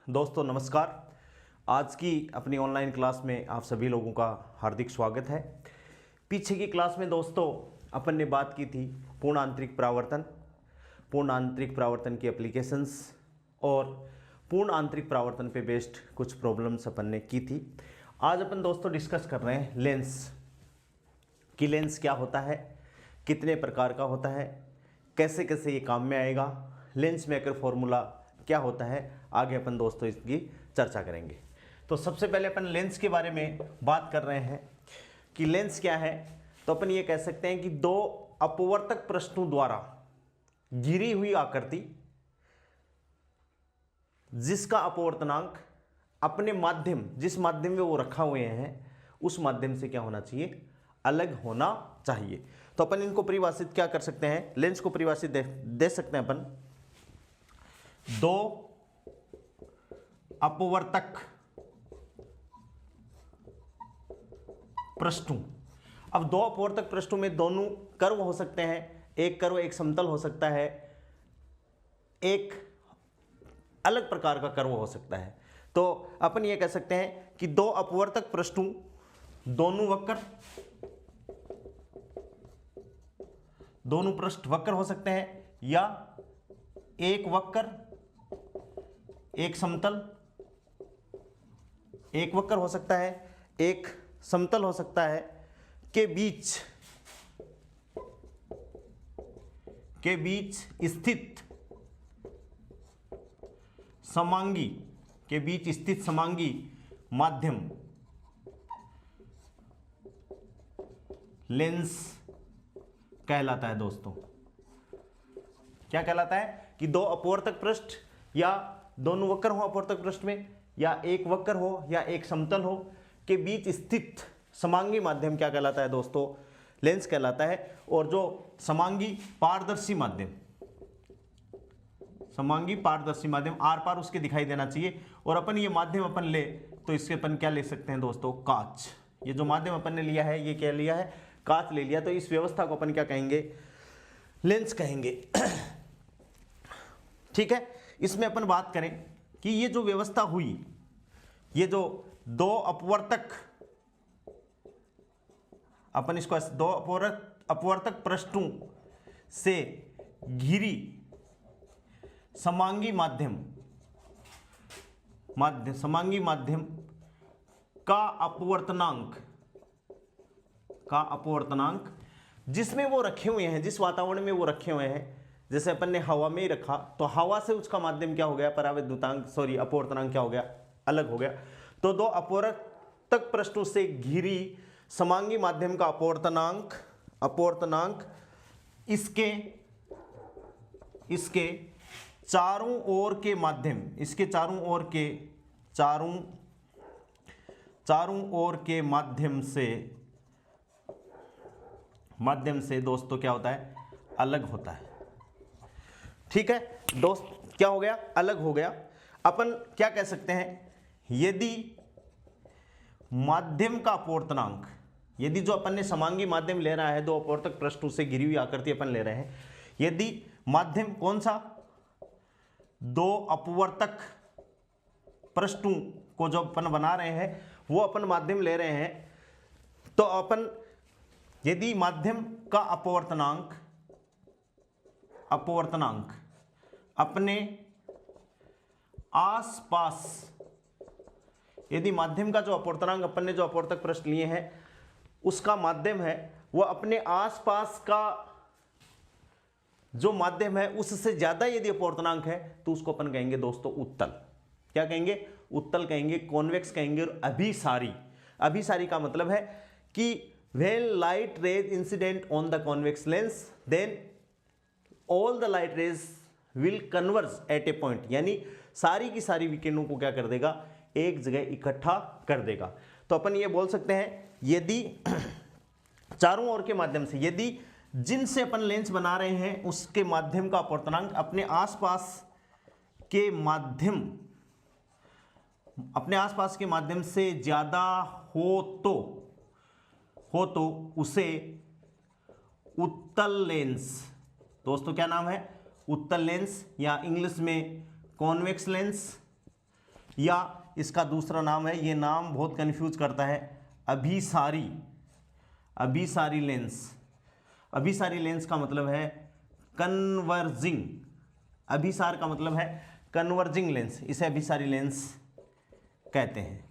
दोस्तों नमस्कार। आज की अपनी ऑनलाइन क्लास में आप सभी लोगों का हार्दिक स्वागत है। पीछे की क्लास में दोस्तों अपन ने बात की थी पूर्ण आंतरिक परावर्तन की एप्लीकेशंस और पूर्ण आंतरिक परावर्तन पे बेस्ड कुछ प्रॉब्लम्स अपन ने की थी। आज अपन दोस्तों डिस्कस कर रहे हैं लेंस कि लेंस क्या होता है, कितने प्रकार का होता है, कैसे कैसे ये काम में आएगा, लेंस मेकर फॉर्मूला क्या होता है। आगे अपन दोस्तों इसकी चर्चा करेंगे। तो सबसे पहले अपन लेंस के बारे में बात कर रहे हैं कि लेंस क्या है। तो अपन ये कह सकते हैं कि दो अपवर्तक पृष्ठों द्वारा घिरी हुई आकृति जिसका अपवर्तनांक अपने माध्यम जिस माध्यम में वो रखा हुए हैं उस माध्यम से क्या होना चाहिए, अलग होना चाहिए। तो अपन इनको परिभाषित क्या कर सकते हैं, लेंस को परिभाषित दे सकते हैं अपन दो अपवर्तक पृष्ठों। अब दो अपवर्तक पृष्ठों में दोनों कर्व हो सकते हैं, एक कर्व एक समतल हो सकता है, एक अलग प्रकार का कर्व हो सकता है। तो अपन ये कह सकते हैं कि दो अपवर्तक पृष्ठों दोनों पृष्ठ वक्र हो सकते हैं या एक वक्र एक समतल, एक वक्र हो सकता है एक समतल हो सकता है के बीच स्थित समांगी माध्यम लेंस कहलाता है। दोस्तों क्या कहलाता है कि दो अपवर्तक पृष्ठ या दोनों वक्र हो अपवर्तक पृष्ठ में, या एक वक्र हो या एक समतल हो के बीच स्थित समांगी माध्यम क्या कहलाता है दोस्तों, लेंस कहलाता है। और जो समांगी पारदर्शी माध्यम आर पार उसके दिखाई देना चाहिए। और अपन ये माध्यम अपन ले तो इसके अपन क्या ले सकते हैं दोस्तों, कांच। ये जो माध्यम अपन ने लिया है ये क्या लिया है, कांच ले लिया। तो इस व्यवस्था को अपन क्या कहेंगे, लेंस कहेंगे। ठीक है। इसमें अपन बात करें कि ये जो व्यवस्था हुई, ये जो दो अपवर्तक, अपन इसको दो अपवर्तक पृष्ठों से घिरी समांगी माध्यम का अपवर्तनांक जिसमें वो रखे हुए हैं, जिस वातावरण में वो रखे हुए हैं, जैसे अपन ने हवा में ही रखा तो हवा से उसका माध्यम क्या हो गया, अपवर्तनांक क्या हो गया, अलग हो गया। तो दो अपवर्तक पृष्ठों से घिरी समांगी माध्यम का अपवर्तनांक इसके चारों ओर के माध्यम से दोस्तों क्या होता है, अलग होता है। ठीक है दोस्त, क्या हो गया, अलग हो गया। अपन क्या कह सकते हैं, यदि माध्यम का अपवर्तनांक, यदि जो अपन ने समांगी माध्यम ले रहा है, दो अपवर्तक पृष्ठों से घिरी हुई आकृति अपन ले रहे हैं, यदि माध्यम कौन सा, दो अपवर्तक पृष्ठों को जो अपन बना रहे हैं वो अपन माध्यम ले रहे हैं, तो अपन यदि माध्यम का अपवर्तनांक अपने आसपास, यदि माध्यम का जो अपवर्तनांक अपन ने जो अपवर्तक पृष्ठ लिए हैं उसका माध्यम है वो अपने आसपास का जो माध्यम है उससे ज्यादा यदि अपवर्तनांक है तो उसको अपन कहेंगे दोस्तों उत्तल। क्या कहेंगे, उत्तल कहेंगे, कॉन्वेक्स कहेंगे और अभिसारी। अभिसारी का मतलब है कि when light rays incident on the convex lens then all the light rays will converge at a point, यानी सारी की सारी विकिरणों को क्या कर देगा, एक जगह इकट्ठा कर देगा। तो अपन ये बोल सकते हैं यदि चारों ओर के माध्यम से, यदि जिनसे अपन लेंस बना रहे हैं उसके माध्यम का अपवर्तनांक अपने आसपास के माध्यम से ज्यादा हो तो उसे उत्तल लेंस, दोस्तों क्या नाम है, उत्तल लेंस, या इंग्लिश में कॉन्वेक्स लेंस या इसका दूसरा नाम है, ये नाम बहुत कंफ्यूज करता है, अभिसारी। अभिसारी लेंस। अभिसारी लेंस का मतलब है कन्वर्जिंग। अभिसार का मतलब है कन्वर्जिंग लेंस, इसे अभिसारी लेंस कहते हैं।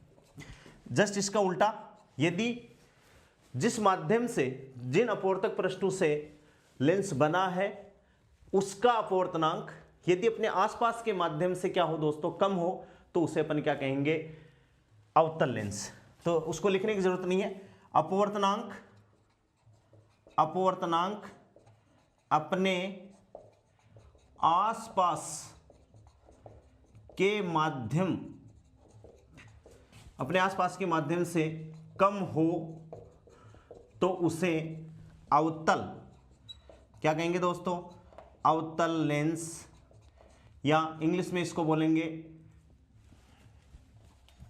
जस्ट इसका उल्टा, यदि जिस माध्यम से, जिन अपवर्तक पृष्ठों से लेंस बना है उसका अपवर्तनांक यदि अपने आसपास के माध्यम से क्या हो दोस्तों, कम हो, तो उसे अपन क्या कहेंगे, अवतल लेंस। तो उसको लिखने की जरूरत नहीं है। अपवर्तनांक, अपवर्तनांक अपने आसपास के माध्यम, अपने आसपास के माध्यम से कम हो तो उसे अवतल क्या कहेंगे दोस्तों, अवतल लेंस, या इंग्लिश में इसको बोलेंगे,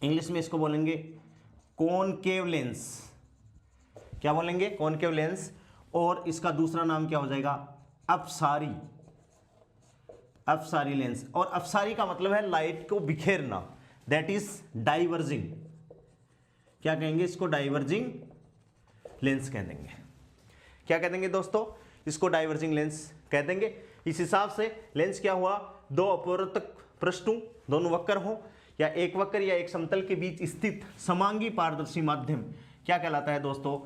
इंग्लिश में इसको बोलेंगे कॉनकेव लेंस। क्या बोलेंगे, कॉनकेव लेंस। और इसका दूसरा नाम क्या हो जाएगा, अपसारी। अपसारी लेंस। और अपसारी का मतलब है लाइट को बिखेरना, दैट इज डाइवर्जिंग। क्या कहेंगे इसको, डाइवर्जिंग लेंस कह देंगे। क्या कह देंगे दोस्तों, इसको डाइवर्जिंग लेंस कह देंगे। इस हिसाब से लेंस क्या हुआ, दो अपवर्तक पृष्ठों, दोनों वक्र हो या एक वक्र या एक समतल के बीच स्थित समांगी पारदर्शी माध्यम क्या कहलाता है दोस्तों,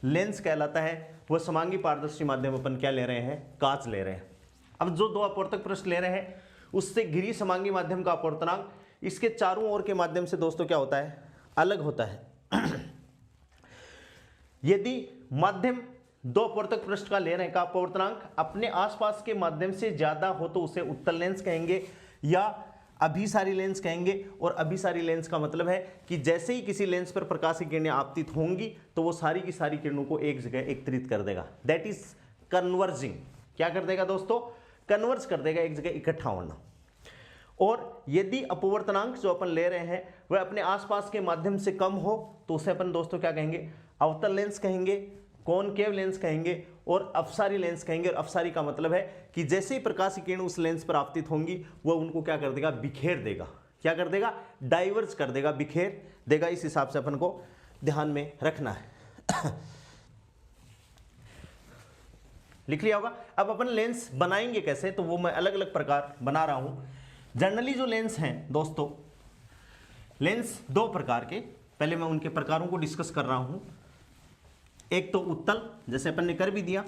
लेंस कहलाता है। वह समांगी पारदर्शी माध्यम अपन क्या ले रहे हैं, कांच ले रहे हैं। अब जो दो अपवर्तक पृष्ठ ले रहे हैं उससे घिरी समांगी माध्यम का अपवर्तनांक इसके चारों ओर के माध्यम से दोस्तों क्या होता है, अलग होता है। यदि माध्यम दो अपवर्तक पृष्ठ का ले रहे का अपवर्तनांक अपने आसपास के माध्यम से ज्यादा हो तो उसे उत्तल लेंस कहेंगे या अभिसारी लेंस कहेंगे। और अभिसारी लेंस का मतलब है कि जैसे ही किसी लेंस पर प्रकाश की किरणें आपतित होंगी तो वो सारी की सारी किरणों को एक जगह एकत्रित कर देगा, दैट इज कन्वर्जिंग। क्या कर देगा दोस्तों, कन्वर्ज कर देगा, एक जगह इकट्ठा होना। और यदि अपवर्तनांक जो अपन ले रहे हैं वह अपने आसपास के माध्यम से कम हो तो उसे अपन दोस्तों क्या कहेंगे, अवतल लेंस कहेंगे, कॉनकेव लेंस कहेंगे और अपसारी लेंस कहेंगे। और अपसारी का मतलब है कि जैसे ही प्रकाश की किरण उस लेंस पर आपतित होंगी वह उनको क्या कर देगा, बिखेर देगा। क्या कर देगा, डाइवर्ज कर देगा, बिखेर देगा। इस हिसाब से अपन को ध्यान में रखना है। लिख लिया होगा। अब अपन लेंस बनाएंगे कैसे, तो वो मैं अलग अलग प्रकार बना रहा हूं। जनरली जो लेंस हैं दोस्तों, लेंस दो प्रकार के, पहले मैं उनके प्रकारों को डिस्कस कर रहा हूं। एक तो उत्तल, जैसे अपन ने कर भी दिया।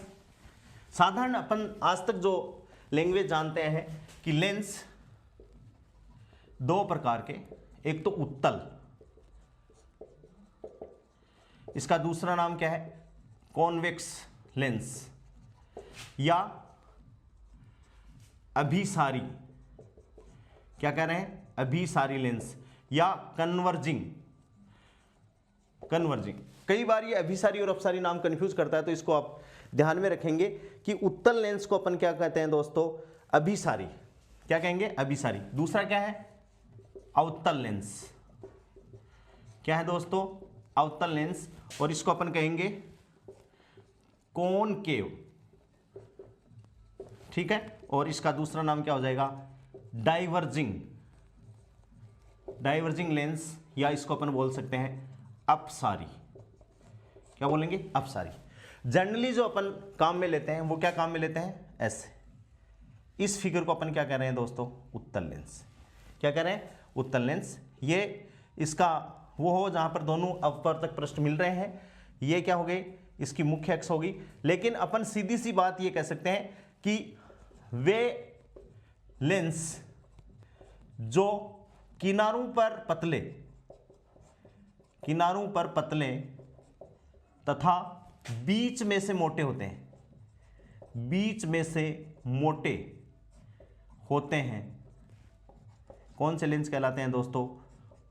साधारण अपन आज तक जो लैंग्वेज जानते हैं कि लेंस दो प्रकार के, एक तो उत्तल, इसका दूसरा नाम क्या है, कॉन्वेक्स लेंस, या अभिसारी, क्या कह रहे हैं, अभिसारी लेंस, या कन्वर्जिंग। कन्वर्जिंग कई बार ये अभिसारी और अपसारी नाम कंफ्यूज करता है, तो इसको आप ध्यान में रखेंगे कि उत्तल लेंस को अपन क्या कहते हैं दोस्तों, अभिसारी। क्या कहेंगे, अभिसारी। दूसरा क्या है, अवतल लेंस। क्या है दोस्तों, अवतल लेंस। और इसको अपन कहेंगे कॉनकेव, ठीक है। और इसका दूसरा नाम क्या हो जाएगा, डाइवर्जिंग, डाइवर्जिंग लेंस, या इसको अपन बोल सकते हैं अपसारी। क्या बोलेंगे, अपसारी। जनरली जो अपन काम में लेते हैं वो क्या काम में लेते हैं, ऐसे। इस फिगर को अपन क्या कह रहे हैं दोस्तों, उत्तल लेंस। क्या कह रहे हैं, उत्तल लेंस। ये इसका वो हो जहां पर दोनों अपवर्तक पृष्ठ मिल रहे हैं, ये क्या हो गई, इसकी मुख्य अक्ष होगी। लेकिन अपन सीधी सी बात ये कह सकते हैं कि वे लेंस जो किनारों पर पतले, किनारों पर पतले तथा बीच में से मोटे होते हैं, बीच में से मोटे होते हैं, कौन से लेंस कहलाते हैं दोस्तों,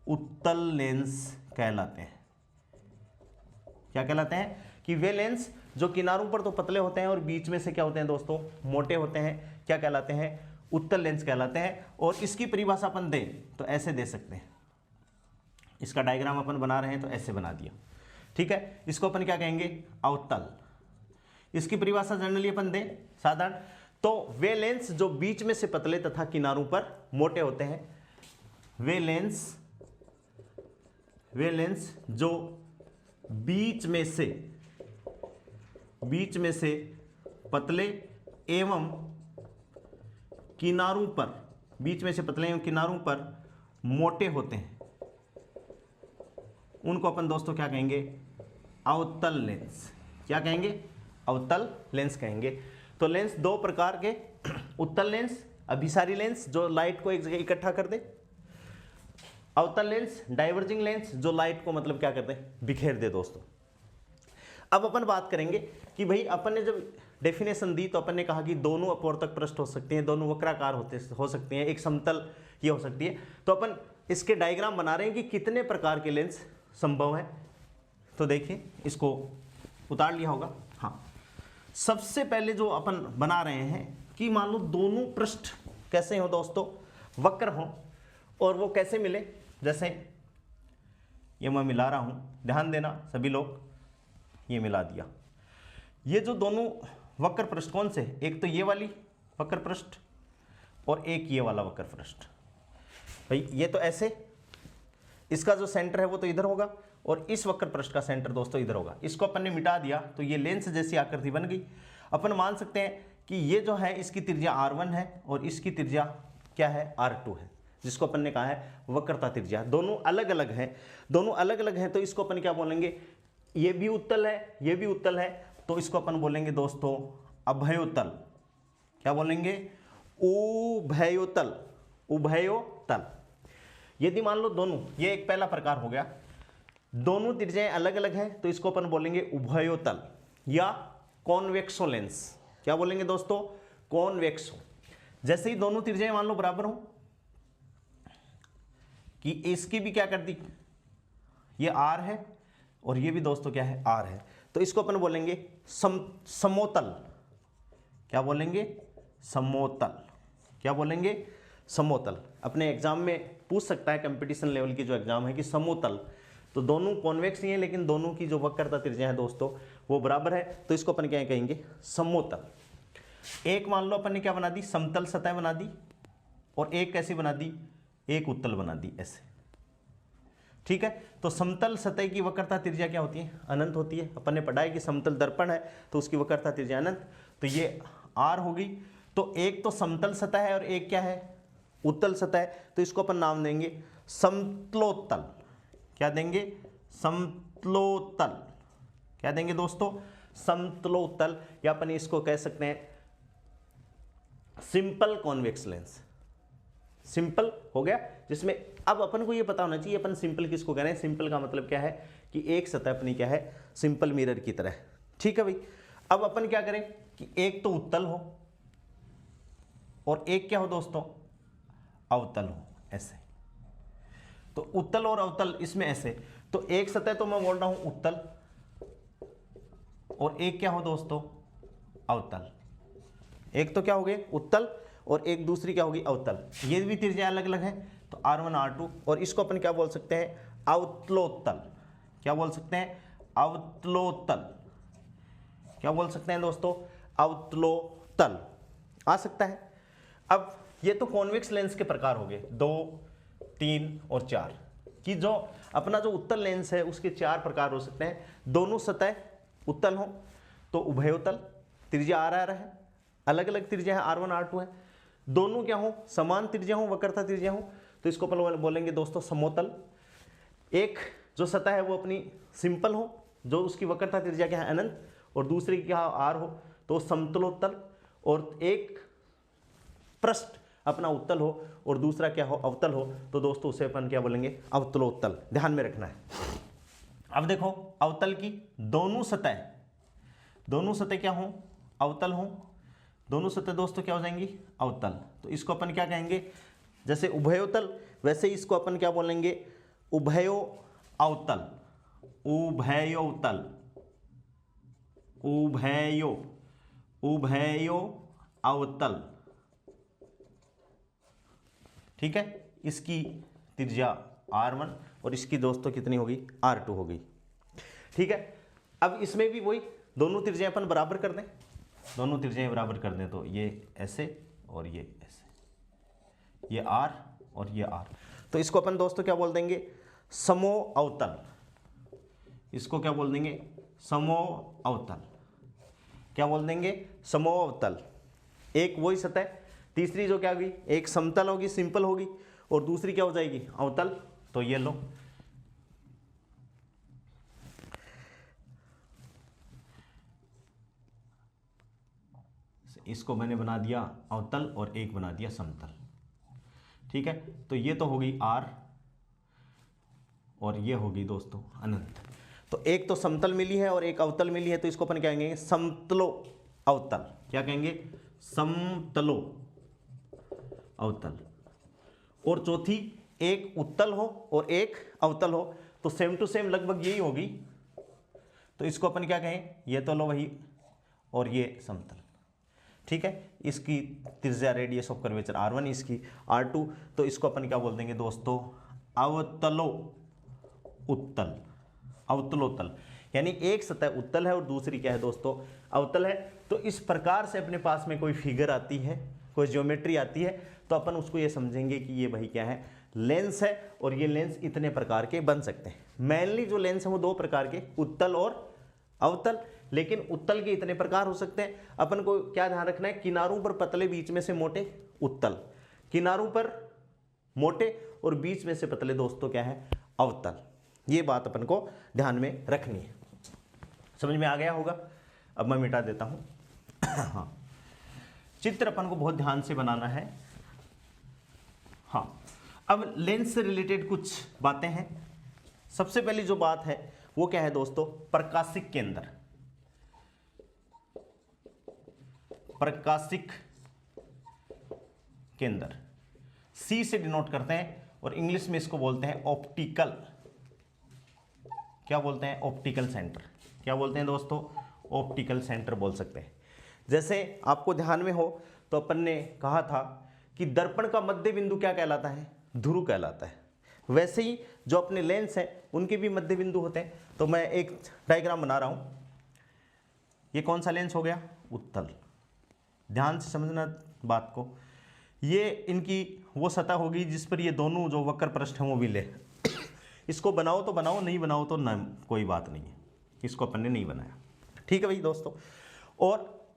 उत्तल लेंस कहलाते हैं। क्या कहलाते हैं, कि वे लेंस जो किनारों पर तो पतले होते हैं और बीच में से क्या होते हैं दोस्तों, मोटे होते हैं, क्या कहलाते हैं, उत्तल लेंस कहलाते हैं। और इसकी परिभाषा अपन दें तो ऐसे दे सकते हैं, इसका डायग्राम अपन बना रहे हैं तो ऐसे बना दिया, ठीक है। इसको अपन क्या कहेंगे, अवतल। इसकी परिभाषा जनरली अपन दें साधारण, तो वे लेंस जो बीच में से पतले तथा किनारों पर मोटे होते हैं, वे लेंस वे लेंस जो बीच में से पतले एवं किनारों पर, बीच में से पतले एवं किनारों पर मोटे होते हैं, उनको अपन दोस्तों क्या कहेंगे? अवतल लेंस। क्या कहेंगे? अवतल लेंस कहेंगे। तो लेंस दो प्रकार के, उत्तल लेंस, अभिसारी लेंस जो लाइट को एक जगह इकट्ठा कर दे, अवतल लेंस, डाइवर्जिंग लेंस जो लाइट को मतलब क्या कर दे? बिखेर दे दोस्तों। अब अपन बात करेंगे कि भाई अपन ने जब डेफिनेशन दी तो अपन ने कहा कि दोनों अपवर्तक पृष्ठ हो सकते हैं, दोनों वक्राकार हो सकते हैं, एक समतल ये हो सकती है। तो अपन इसके डायग्राम बना रहे हैं कि कितने प्रकार के लेंस संभव है। तो देखिए, इसको उतार लिया होगा। हाँ, सबसे पहले जो अपन बना रहे हैं कि मान लो दोनों पृष्ठ कैसे हो दोस्तों? वक्र हो। और वो कैसे मिले? जैसे ये मैं मिला रहा हूं, ध्यान देना सभी लोग, ये मिला दिया। ये जो दोनों वक्र पृष्ठ कौन से? एक तो ये वाली वक्र पृष्ठ और एक ये वाला वक्र पृष्ठ। भाई ये तो ऐसे, इसका जो सेंटर है वो तो इधर होगा और इस वक्र पृष्ठ का सेंटर दोस्तों इधर होगा। इसको अपन ने मिटा दिया तो ये लेंस जैसी आकृति बन गई। अपन मान सकते हैं कि ये जो है इसकी त्रिज्या r1 है और इसकी त्रिज्या क्या है? r2 है, जिसको अपन ने कहा है वक्रता त्रिज्या। दोनों अलग अलग हैं, दोनों अलग अलग हैं, तो इसको अपन क्या बोलेंगे? ये भी उत्तल है, ये भी उत्तल है, तो इसको अपन बोलेंगे दोस्तों अभयोतल। क्या बोलेंगे? उभयोतल। उभयोतल। यदि मान लो दोनों, ये एक पहला प्रकार हो गया, दोनों त्रिज्याएं अलग अलग हैं, तो इसको अपन बोलेंगे उभयोतल या कॉन्वेक्सो लेंस। क्या बोलेंगे दोस्तों? कॉन्वेक्सो। जैसे ही दोनों त्रिज्याएं मान लो बराबर हो, कि इसकी भी क्या कर दी, ये r है और ये भी दोस्तों क्या है? r है, तो इसको अपन बोलेंगे समोतल। क्या बोलेंगे? समोतल। क्या बोलेंगे? समोतल। अपने एग्जाम में पूछ सकता है, कंपटीशन लेवल की जो एग्जाम है, कि समोतल, तो दोनों कॉन्वेक्स ही हैं लेकिन दोनों की जो वक्रता त्रिज्या है दोस्तों वो बराबर है, तो इसको अपन क्या कहेंगे? समोतल। एक मान लो अपन ने क्या बना दी? समतल सतह बना दी, और एक कैसी बना दी? एक उत्तल बना दी, ऐसे। ठीक है, तो समतल सतह की वक्रता त्रिज्या क्या होती है? अनंत होती है। अपन ने पढ़ा है कि समतल दर्पण है तो उसकी वक्रता त्रिज्या अनंत, तो ये r हो गई। तो एक तो समतल सतह है और एक क्या है? उत्तल सतह है, तो इसको अपन नाम देंगे समतलोत्तल। क्या देंगे? समतलोत्तल। क्या देंगे दोस्तों? समतलोत्तल, या अपन इसको कह सकते हैं सिंपल कॉन्वेक्स लेंस। सिंपल हो गया, जिसमें अब अपन को ये पता होना चाहिए अपन सिंपल किसको कह रहे हैं। सिंपल का मतलब क्या है? कि एक सतह अपनी क्या है? सिंपल मिरर की तरह। ठीक है भाई, अब अपन क्या करें कि एक तो उत्तल हो और एक क्या हो दोस्तों? अवतल हो, ऐसे। तो उत्तल और अवतल इसमें ऐसे, तो एक सतह तो मैं बोल रहा हूं उत्तल और एक क्या हो दोस्तों? अवतल। एक तो क्या हो गए? उत्तल, और एक दूसरी क्या होगी? अवतल। ये भी त्रिज्या अलग अलग है, तो r1 r2, और इसको अपन क्या बोल सकते हैं? अवतलोत्तल। क्या बोल सकते हैं? अवतलोत्तल। क्या बोल सकते हैं दोस्तों? अवतलोत्तल आ सकता है। अब ये तो कॉन्वेक्स लेंस के प्रकार हो गए, 2, 3 और 4, कि जो अपना जो उत्तल लेंस है उसके 4 प्रकार हो सकते हैं। दोनों सतह उत्तल हो तो उभयोतल, त्रिज्या r है, अलग अलग त्रिज्या है, r1 r2 है। दोनों क्या हो? समान त्रिज्या हो, वक्रता त्रिज्या हो, तो इसको अपन बोलेंगे दोस्तों समोतल। एक जो सतह है वो अपनी सिंपल हो, जो उसकी वक्रता त्रिज्या क्या है? अनंत, और दूसरी की क्या r हो तो समतलोत्तल, और एक पृष्ठ अपना उत्तल हो और दूसरा क्या हो? अवतल हो, तो दोस्तों उसे अपन क्या बोलेंगे? अवतलोत्तल। ध्यान में रखना है। अब देखो, अवतल की दोनों सतह क्या हो? अवतल हो। दोनों सतह दोस्तों क्या हो जाएंगी? अवतल। तो इसको अपन क्या कहेंगे? जैसे उभयोतल, वैसे इसको अपन क्या बोलेंगे? उभयो अवतल। उभयोतल। उभयो अवतल। ठीक है, इसकी त्रिज्या r1 और इसकी दोस्तों कितनी होगी? r2 होगी। ठीक है, अब इसमें भी वही दोनों त्रिज्याएं अपन बराबर कर दें, दोनों त्रिज्याएं बराबर कर दें, तो ये ऐसे और ये ऐसे, ये r और ये r, तो इसको अपन दोस्तों क्या बोल देंगे? समो अवतल, इसको क्या बोल देंगे, समो अवतल। क्या बोल देंगे, समो अवतल। एक वही सतह, तीसरी जो क्या होगी, एक समतल होगी, सिंपल होगी, और दूसरी क्या हो जाएगी, अवतल। तो ये लो, इसको मैंने बना दिया अवतल और एक बना दिया समतल। ठीक है, तो ये तो होगी आर और ये होगी दोस्तों अनंत। तो एक तो समतल मिली है और एक अवतल मिली है, तो इसको अपन क्या कहेंगे, समतलो अवतल। क्या कहेंगे, समतलो अवतल। और चौथी, एक उत्तल हो और एक अवतल हो, तो सेम टू सेम लगभग यही होगी, तो इसको अपन क्या कहें, ये तो लो वही और ये समतल। ठीक है, इसकी त्रिज्या रेडियस ऑफ कर्वेचर r1, इसकी r2, तो इसको अपन क्या बोल देंगे दोस्तों, अवतलो उत्तल, अवतलोत्तल। यानी एक सतह उत्तल है और दूसरी क्या है दोस्तों, अवतल है। तो इस प्रकार से अपने पास में कोई फिगर आती है, कोई ज्योमेट्री आती है, तो अपन उसको ये समझेंगे कि ये भाई क्या है, लेंस है, और ये लेंस इतने प्रकार के बन सकते हैं। मेनली जो लेंस है वो दो प्रकार के, उत्तल और अवतल, लेकिन उत्तल के इतने प्रकार हो सकते हैं। अपन को क्या ध्यान रखना है, किनारों पर पतले, बीच में से मोटे, उत्तल। किनारों पर मोटे और बीच में से पतले दोस्तों क्या है, अवतल। ये बात अपन को ध्यान में रखनी है। समझ में आ गया होगा। अब मैं मिटा देता हूं। हाँ, चित्र अपन को बहुत ध्यान से बनाना है। हाँ, अब लेंस से रिलेटेड कुछ बातें हैं। सबसे पहली जो बात है वो क्या है दोस्तों, प्रकाशिक केंद्र। प्रकाशिक केंद्र C से डिनोट करते हैं, और इंग्लिश में इसको बोलते हैं ऑप्टिकल। क्या बोलते हैं, ऑप्टिकल सेंटर। क्या बोलते हैं दोस्तों, ऑप्टिकल सेंटर बोल सकते हैं। जैसे आपको ध्यान में हो तो अपन ने कहा था कि दर्पण का मध्य बिंदु क्या कहलाता है, ध्रुव कहलाता है। वैसे ही जो अपने लेंस हैं उनके भी मध्य बिंदु होते हैं। तो मैं एक डायग्राम बना रहा हूं। ये कौन सा लेंस हो गया, उत्तल। ध्यान से समझना बात को। ये इनकी वो सतह होगी जिस पर ये दोनों जो वक्र पृष्ठ हैं वो मिले। इसको बनाओ तो बनाओ, नहीं बनाओ तो ना, कोई बात नहीं है। इसको अपन ने नहीं बनाया। ठीक है भाई दोस्तों, और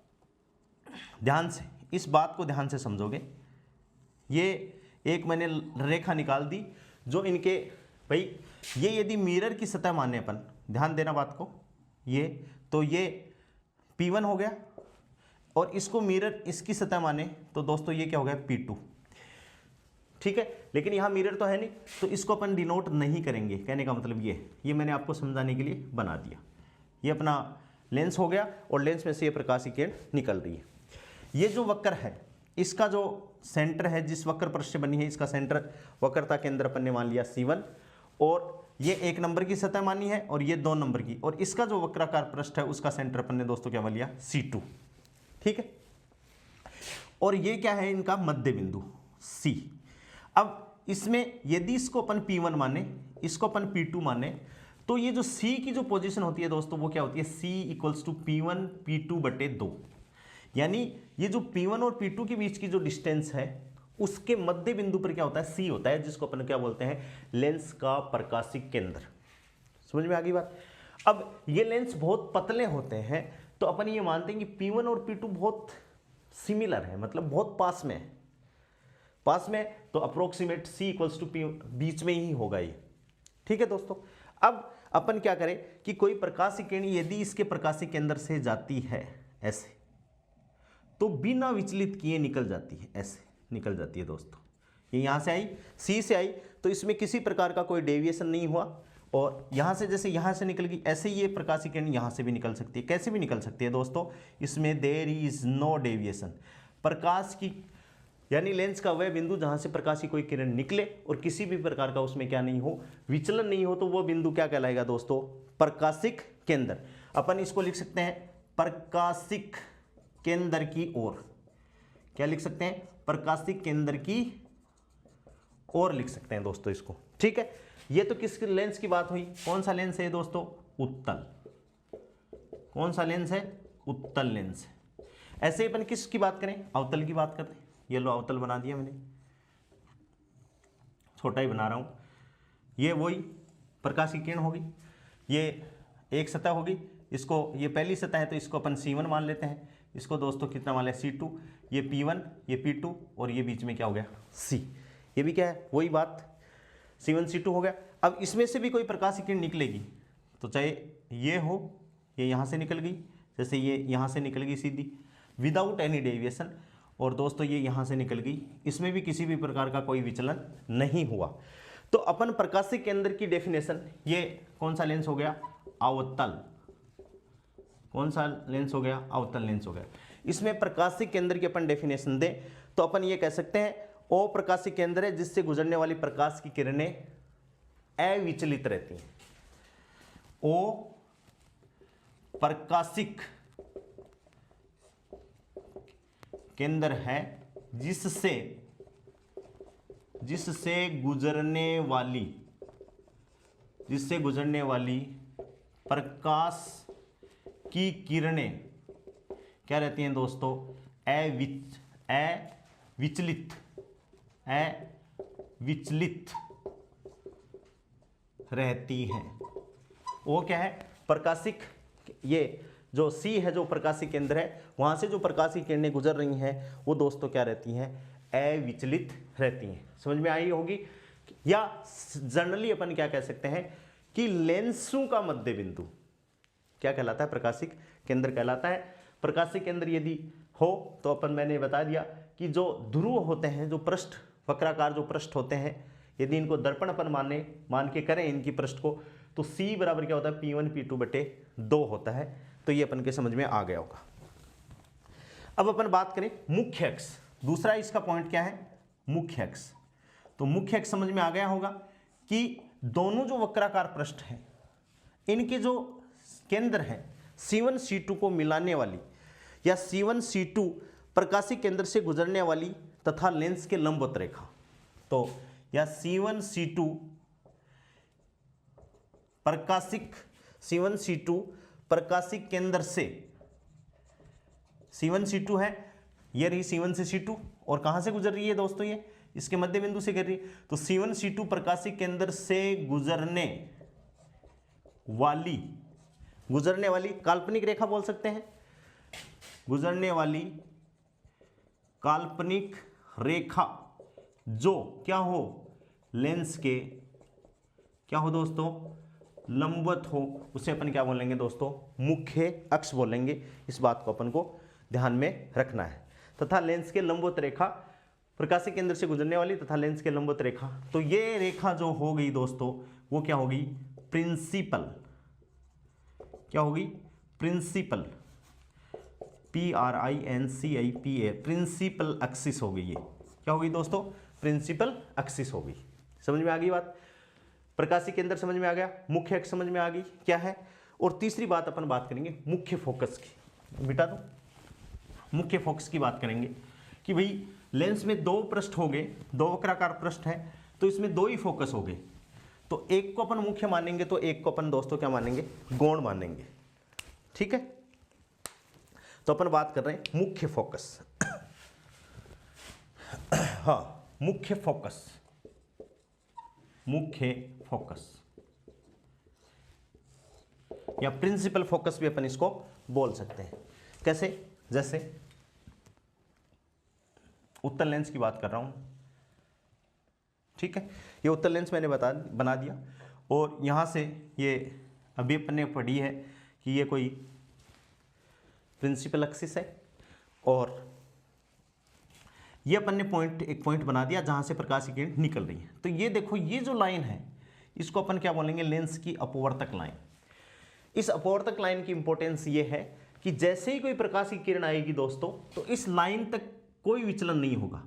ध्यान से इस बात को ध्यान से समझोगे। ये एक मैंने रेखा निकाल दी जो इनके, भाई ये यदि मिरर की सतह माने अपन, ध्यान देना बात को, ये तो ये P1 हो गया, और इसको मिरर इसकी सतह माने तो दोस्तों ये क्या हो गया, P2। ठीक है, लेकिन यहाँ मिरर तो है नहीं, तो इसको अपन डिनोट नहीं करेंगे। कहने का मतलब ये मैंने आपको समझाने के लिए बना दिया। ये अपना लेंस हो गया, और लेंस में से ये प्रकाशीय किरण निकल रही है। ये जो वक्र है, इसका जो सेंटर है, जिस वक्र पृष्ठ से बनी है, इसका सेंटर, वक्रता केंद्र अपन ने मान लिया C1, और ये 1 नंबर की सतह मानी है, और ये 2 नंबर की, और इसका जो वक्राकार पृष्ठ है उसका सेंटर अपन ने दोस्तों क्या मान लिया, C2। ठीक है, और ये क्या है, इनका मध्य बिंदु C। अब इसमें यदि इसको अपन P1 माने, इसको अपन P2 माने, तो ये जो C की जो पोजीशन होती है दोस्तों वो क्या होती है, C equals to P1 P2/2। यानी ये जो P1 और P2 के बीच की जो डिस्टेंस है उसके मध्य बिंदु पर क्या होता है, C होता है, जिसको अपन क्या बोलते हैं, लेंस का प्रकाशिक केंद्र। समझ में आ गई बात। अब ये लेंस बहुत पतले होते हैं, तो अपन ये मानते हैं कि P1 और P2 बहुत सिमिलर है, मतलब बहुत पास में है। पास में तो approximate C equals to P, बीच में ही होगा ये। ठीक है दोस्तों, अब अपन क्या करें कि कोई प्रकाशिक किरण यदि इसके प्रकाशिक केंद्र से जाती है ऐसे, तो बिना विचलित किए निकल जाती है, ऐसे निकल जाती है दोस्तों। ये यहाँ से आई, C से आई, तो इसमें किसी प्रकार का कोई डेविएशन नहीं हुआ, और यहाँ से जैसे यहाँ से निकल गई, ऐसे ही ये प्रकाशिक किरण यहाँ से भी निकल सकती है। कैसे भी निकल सकती है दोस्तों, इसमें देयर इज नो डेविएशन। प्रकाश की यानी लेंस का वह बिंदु जहाँ से प्रकाश की कोई किरण निकले और किसी भी प्रकार का उसमें क्या नहीं हो, विचलन नहीं हो, तो वो बिंदु क्या कहलाएगा दोस्तों, प्रकाशिक केंद्र। अपन इसको लिख सकते हैं प्रकाशिक केंद्र की ओर। क्या लिख सकते हैं, प्रकाशिक केंद्र की ओर लिख सकते हैं दोस्तों इसको। ठीक है, ये तो किस लेंस की बात हुई, कौन सा लेंस है दोस्तों, उत्तल। कौन सा लेंस है, उत्तल लेंस है। ऐसे ही अपन किसकी बात करें, अवतल की बात करते हैं। ये लो अवतल बना दिया मैंने, छोटा ही बना रहा हूं। ये वही प्रकाश की किरण होगी, ये एक सतह होगी, इसको ये पहली सतह है तो इसको अपन C1 मान लेते हैं, इसको दोस्तों कितना मान लें C2, ये P1 ये P2 और ये बीच में क्या हो गया C, ये भी क्या है वही बात C1 C2 हो गया। अब इसमें से भी कोई प्रकाश की किरण निकलेगी तो चाहे ये हो, ये यहाँ से निकल गई, जैसे ये यहाँ से निकल गई सीधी विदाउट एनी डेविएशन, और दोस्तों ये यहाँ से निकल गई, इसमें भी किसी भी प्रकार का कोई विचलन नहीं हुआ। तो अपन प्रकाशिक केंद्र की डेफिनेशन, ये कौन सा लेंस हो गया अवतल, कौन सा लेंस हो गया अवतल लेंस हो गया। इसमें प्रकाशिक केंद्र की अपन डेफिनेशन दें तो अपन ये कह सकते हैं ओ प्रकाशिक केंद्र है जिससे गुजरने वाली प्रकाश की किरणें अविचलित रहती हैं। ओ प्रकाशिक केंद्र है जिससे गुजरने वाली प्रकाश की किरणें क्या रहती हैं दोस्तों अविचलित रहती हैं। वो क्या है प्रकाशिक, ये जो C है जो प्रकाशिक केंद्र है वहां से जो प्रकाश की किरणें गुजर रही हैं वो दोस्तों क्या रहती हैं अविचलित रहती हैं। समझ में आई होगी। या जनरली अपन क्या कह सकते हैं कि लेंसों का मध्य बिंदु क्या कहलाता है प्रकाशिक केंद्र कहलाता है। प्रकाशिक केंद्र यदि हो तो अपन मैंने बता दिया कि जो ध्रुव होते हैं, जो पृष्ठ वक्राकार जो पृष्ठ होते हैं, यदि इनको दर्पण अपन मान के करें इनकी पृष्ठ को तो C बराबर क्या होता है P1 P2/2 होता है। तो ये अपन के समझ में आ गया होगा। अब अपन बात करें मुख्य अक्ष, दूसरा इसका पॉइंट क्या है मुख्य अक्ष। तो मुख्य अक्ष समझ में आ गया होगा कि दोनों जो वक्राकार पृष्ठ हैं इनके जो केंद्र हैं C1 C2 को मिलाने वाली या C1 C2 प्रकाशिक केंद्र से गुजरने वाली तथा लेंस के लंबवत रेखा, तो या C1 C2 प्रकाशिक केंद्र से C1 C2 है, ये रही C1 से C2 और कहां से गुजर रही है दोस्तों ये इसके मध्य बिंदु से गिर रही है। तो C1 C2 प्रकाशिक केंद्र से गुजरने वाली काल्पनिक रेखा बोल सकते हैं, गुजरने वाली काल्पनिक रेखा जो क्या हो लेंस के क्या हो दोस्तों लंबवत हो, उसे अपन क्या बोलेंगे दोस्तों मुख्य अक्ष बोलेंगे। इस बात को अपन को ध्यान में रखना है। तथा लेंस के लंबवत रेखा प्रकाशिक केंद्र से गुजरने वाली तथा लेंस के लंबवत रेखा, तो ये रेखा जो हो गई दोस्तों वो क्या होगी प्रिंसिपल, क्या होगी प्रिंसिपल PRINCIPA प्रिंसिपल एक्सिस हो गई। ये क्या होगी दोस्तों प्रिंसिपल एक्सिस हो गई। समझ में आ गई बात। प्रकाशिक केंद्र समझ में आ गया, मुख्य अक्ष समझ में आ गई क्या है। और तीसरी बात अपन बात करेंगे मुख्य फोकस की। मिटा दो, मुख्य फोकस की बात करेंगे कि भाई लेंस में दो पृष्ठ हो गए, दो वक्राकार पृष्ठ है तो इसमें दो ही फोकस हो गए, तो एक को अपन मुख्य मानेंगे तो एक को अपन दोस्तों क्या मानेंगे गौण मानेंगे। ठीक है, तो अपन बात कर रहे हैं मुख्य फोकस। हाँ मुख्य फोकस या प्रिंसिपल फोकस भी अपन इसको बोल सकते हैं। कैसे, जैसे उत्तल लेंस की बात कर रहा हूं, ठीक है, ये उत्तल लेंस मैंने बना दिया और यहां से ये अभी अपन ने पढ़ी है कि ये कोई प्रिंसिपल एक्सिस है और ये अपन ने एक पॉइंट बना दिया जहां से प्रकाश की किरण निकल रही है। तो ये देखो ये जो लाइन है इसको अपन क्या बोलेंगे लेंस की अपवर्तक लाइन। इस अपवर्तक लाइन की इंपॉर्टेंस ये है कि जैसे ही कोई प्रकाश की किरण आएगी दोस्तों तो इस लाइन तक कोई विचलन नहीं होगा,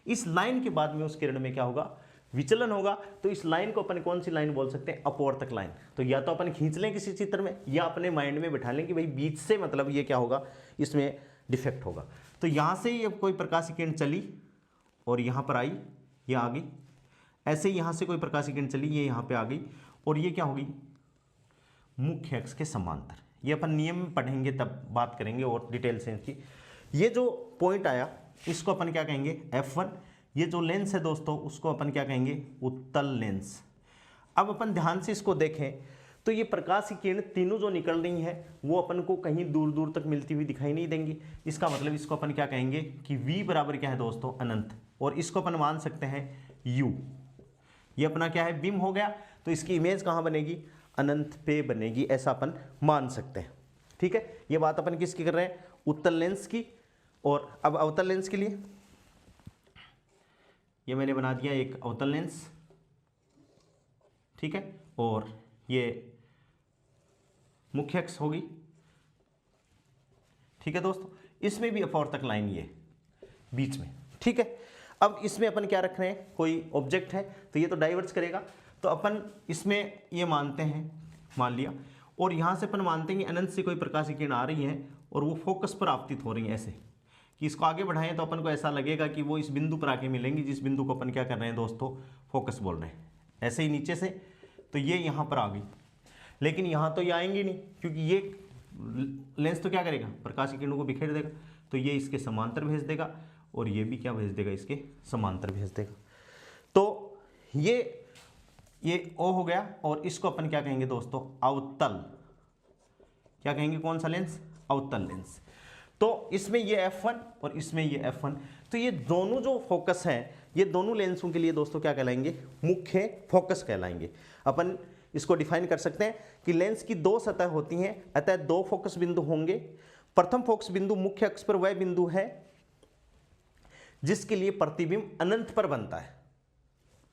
इस लाइन के बाद में उस किरण में क्या होगा विचलन होगा। तो इस लाइन को अपन कौन सी लाइन बोल सकते हैं अपवर्तक लाइन। तो या तो अपन खींच लें किसी चित्र में या अपने माइंड में बिठा लें कि भाई बीच से मतलब ये क्या होगा इसमें डिफेक्ट होगा। तो यहां से ये कोई प्रकाश की किरण चली और यहां पर आई, ये आ गई, ऐसे ही यहां से कोई प्रकाश की किरण चली ये यहां पे आ गई और ये क्या होगी मुख्य अक्ष के समांतर। ये अपन नियम में पढ़ेंगे तब बात करेंगे और डिटेल से इसकी। ये जो पॉइंट आया इसको अपन क्या कहेंगे F1। ये जो लेंस है दोस्तों उसको अपन क्या कहेंगे उत्तल लेंस। अब अपन ध्यान से इसको देखें तो ये प्रकाश की किरण तीनों जो निकल रही हैं वो अपन को कहीं दूर दूर तक मिलती हुई दिखाई नहीं देंगी। इसका मतलब इसको अपन क्या कहेंगे कि v बराबर क्या है दोस्तों, अनंत, और इसको अपन मान सकते हैं u। ये अपना क्या है, बीम हो गया, तो इसकी इमेज कहाँ बनेगी, अनंत पे बनेगी, ऐसा अपन मान सकते हैं। ठीक है, ये बात अपन किसकी कर रहे हैं, उत्तल लेंस की। और अब अवतल लेंस के लिए ये मैंने बना दिया एक अवतल लेंस, ठीक है, और ये मुख्य अक्ष होगी। ठीक है दोस्तों, इसमें भी अपवर्तक लाइन ये बीच में। ठीक है, अब इसमें अपन क्या रख रहे हैं, कोई ऑब्जेक्ट है तो ये तो डाइवर्ज करेगा, तो अपन इसमें ये मानते हैं, मान लिया, और यहाँ से अपन मानते हैं कि अनंत से कोई प्रकाश की किरण आ रही है और वो फोकस पर आपतित हो रही है, ऐसे कि इसको आगे बढ़ाएं तो अपन को ऐसा लगेगा कि वो इस बिंदु पर आके मिलेंगी, जिस बिंदु को अपन क्या कर रहे हैं दोस्तों, फोकस बोल रहे हैं। ऐसे ही नीचे से तो ये यहाँ पर आ गई, लेकिन यहाँ तो ये आएंगी नहीं, क्योंकि ये लेंस तो क्या करेगा, प्रकाश की किरणों को बिखेर देगा, तो ये इसके समांतर भेज देगा और ये भी क्या भेज देगा, इसके समांतर भेज देगा। तो ये O हो गया, और इसको अपन क्या कहेंगे दोस्तों, अवतल। क्या कहेंगे, कौन सा लेंस, अवतल लेंस। तो इसमें ये F1 और इसमें ये F1, तो ये दोनों जो फोकस हैं, ये दोनों लेंसों के लिए दोस्तों क्या कहलाएंगे, मुख्य फोकस कहलाएंगे। अपन इसको डिफाइन कर सकते हैं कि लेंस की दो सतह होती हैं, अतः दो फोकस बिंदु होंगे। प्रथम फोकस बिंदु मुख्य अक्ष पर वह बिंदु है जिसके लिए प्रतिबिंब अनंत पर बनता है।